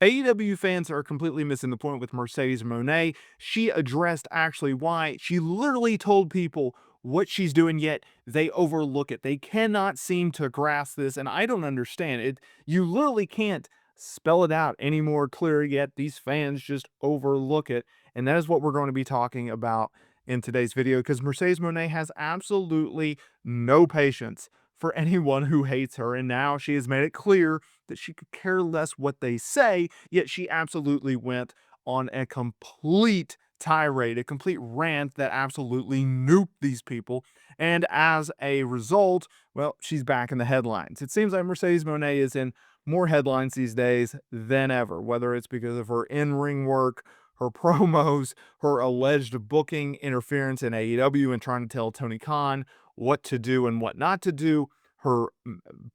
AEW fans are completely missing the point with Mercedes Moné. She addressed actually why. She literally told people what she's doing, yet they overlook it. They cannot seem to grasp this, and I don't understand it. You literally can't spell it out any more clear, yet these fans just overlook it. And that is what we're going to be talking about in today's video, because Mercedes Moné has absolutely no patience for anyone who hates her. And now she has made it clear that she could care less what they say, yet she absolutely went on a complete tirade, a complete rant that absolutely nuked these people. And as a result, well, she's back in the headlines. It seems like Mercedes Moné is in more headlines these days than ever, whether it's because of her in-ring work, her promos, her alleged booking interference in AEW and trying to tell Tony Khan what to do and what not to do, her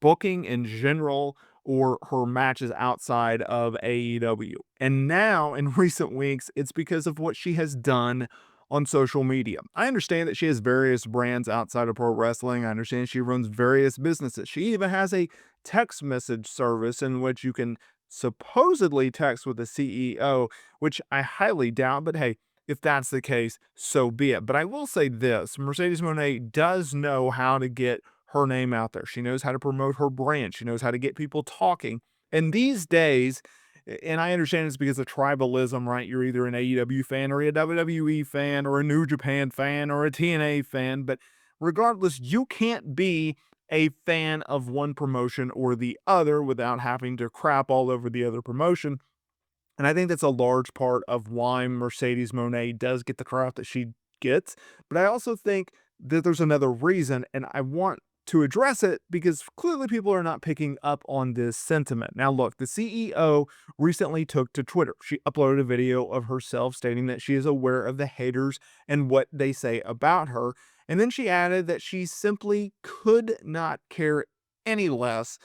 booking in general, or her matches outside of AEW. And now, in recent weeks, it's because of what she has done on social media. I understand that she has various brands outside of pro wrestling. I understand she runs various businesses. She even has a text message service in which you can supposedly text with the CEO, which I highly doubt, but hey, if that's the case, so be it. But I will say this, Mercedes Moné does know how to get her name out there. She knows how to promote her brand. She knows how to get people talking. And these days, and I understand it's because of tribalism, right? You're either an AEW fan or a WWE fan or a New Japan fan or a TNA fan, but regardless, you can't be a fan of one promotion or the other without having to crap all over the other promotion. And I think that's a large part of why Mercedes Moné does get the crap that she gets. But I also think that there's another reason, and I want to address it because clearly people are not picking up on this sentiment. Now, look, the CEO recently took to Twitter. She uploaded a video of herself stating that she is aware of the haters and what they say about her. And then she added that she simply could not care any less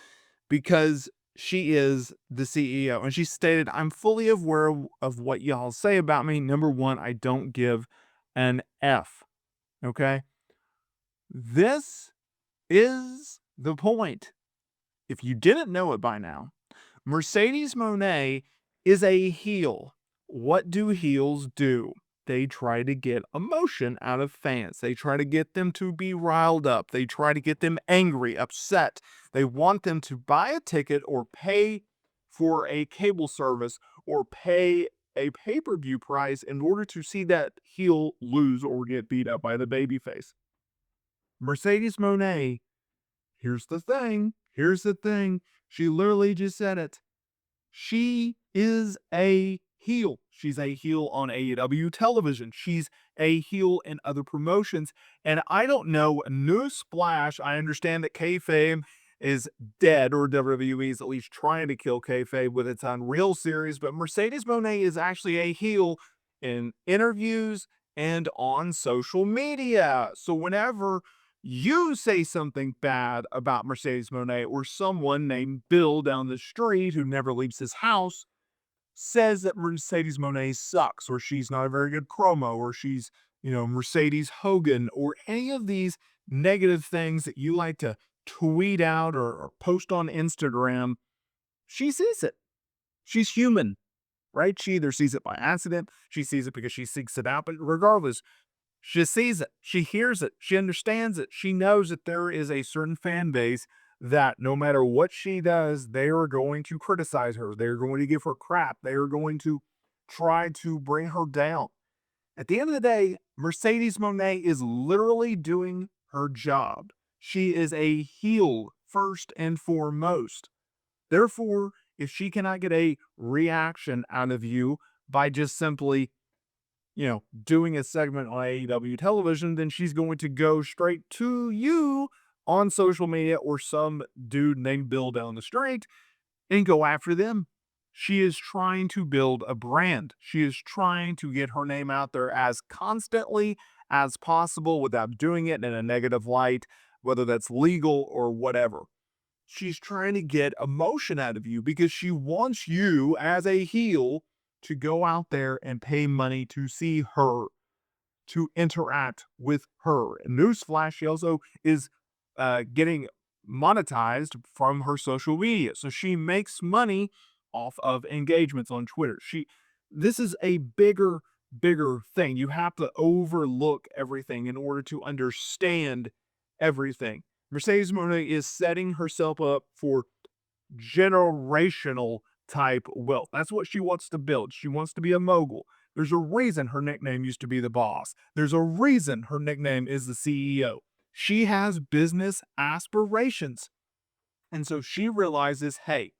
because she is the CEO. And she stated, I'm fully aware of what y'all say about me. Number one, I don't give an F. Okay. This is the point. If you didn't know it by now, Mercedes Moné is a heel. What do heels do? They try to get emotion out of fans. They try to get them to be riled up. They try to get them angry, upset. They want them to buy a ticket or pay for a cable service or pay a pay-per-view price in order to see that heel lose or get beat up by the babyface. Mercedes Moné, here's the thing. Here's the thing. She literally just said it. She is a heel. She's a heel on AEW television. She's a heel in other promotions. And I don't know, newsflash, I understand that kayfabe is dead, or WWE is at least trying to kill kayfabe with its Unreal series, but Mercedes Moné is actually a heel in interviews and on social media. So whenever you say something bad about Mercedes Moné or someone named Bill down the street who never leaves his house says that Mercedes Moné sucks or she's not a very good promo or she's, Mercedes Hogan or any of these negative things that you like to tweet out or post on Instagram, she sees it. She's human, right? She either sees it by accident, she sees it because she seeks it out, but regardless, she sees it, she hears it, she understands it. She knows that there is a certain fan base that no matter what she does, they are going to criticize her. They're going to give her crap. They are going to try to bring her down. At the end of the day, Mercedes Moné is literally doing her job. She is a heel first and foremost. Therefore, if she cannot get a reaction out of you by just simply doing a segment on AEW television, then she's going to go straight to you on social media or some dude named Bill down the street and go after them. She is trying to build a brand. She is trying to get her name out there as constantly as possible without doing it in a negative light, whether that's legal or whatever. She's trying to get emotion out of you because she wants you as a heel to go out there and pay money to see her, to interact with her. And newsflash, she also is getting monetized from her social media. So she makes money off of engagements on Twitter. This is a bigger thing. You have to overlook everything in order to understand everything. Mercedes Monet is setting herself up for generational type wealth. That's what she wants to build. She wants to be a mogul. There's a reason her nickname used to be the boss. There's a reason her nickname is the CEO. She has business aspirations. And so she realizes, hey,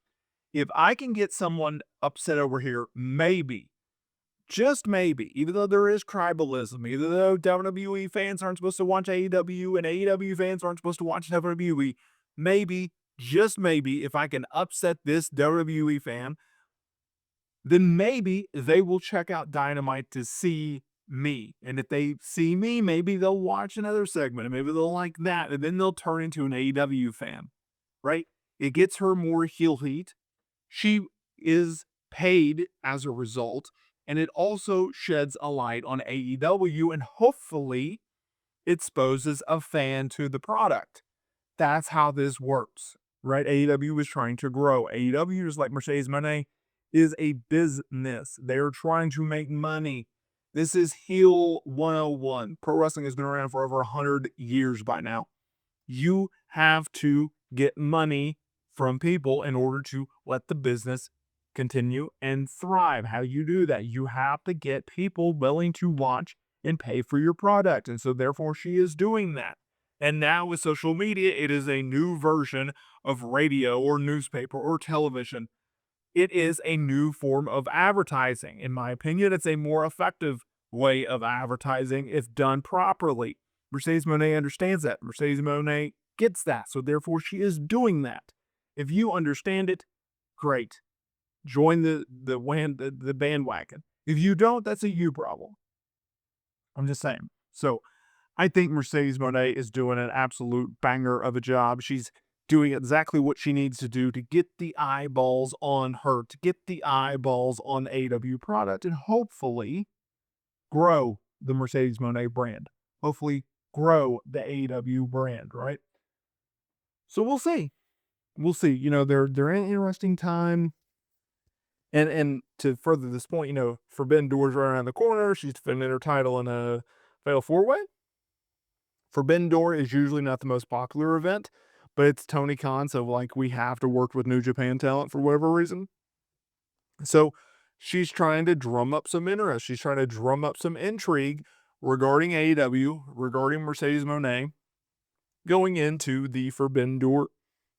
if I can get someone upset over here, maybe, just maybe, even though there is tribalism, even though WWE fans aren't supposed to watch AEW and AEW fans aren't supposed to watch WWE, maybe, just maybe, if I can upset this WWE fan, then maybe they will check out Dynamite to see me. And if they see me, maybe they'll watch another segment and maybe they'll like that. And then they'll turn into an AEW fan, right? It gets her more heel heat. She is paid as a result. And it also sheds a light on AEW and hopefully exposes a fan to the product. That's how this works, right? AEW is trying to grow. AEW, just like Mercedes Moné, is a business. They're trying to make money. This is heel 101. Pro wrestling has been around for over 100 years by now. You have to get money from people in order to let the business continue and thrive. How do you do that? You have to get people willing to watch and pay for your product. And so therefore she is doing that. And now with social media, it is a new version of radio or newspaper or television. It is a new form of advertising. In my opinion, it's a more effective way of advertising if done properly. Mercedes Moné understands that. Mercedes Moné gets that. So therefore she is doing that. If you understand it, great. Join the bandwagon. If you don't, that's a you problem. I'm just saying. So I think Mercedes Moné is doing an absolute banger of a job. She's doing exactly what she needs to do to get the eyeballs on her, to get the eyeballs on AW product, and hopefully grow the Mercedes Moné brand. Hopefully grow the AW brand, right? So we'll see. We'll see. You know, they're in an interesting time. And to further this point, you know, Forbidden Door's right around the corner. She's defending her title in a Fatal 4-Way. Forbidden Door is usually not the most popular event, but it's Tony Khan, so like we have to work with New Japan talent for whatever reason. So she's trying to drum up some interest. She's trying to drum up some intrigue regarding AEW, regarding Mercedes Moné, going into the Forbidden Door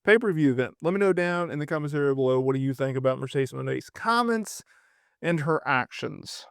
pay-per-view event. Let me know down in the comments area below, what do you think about Mercedes Moné's comments and her actions?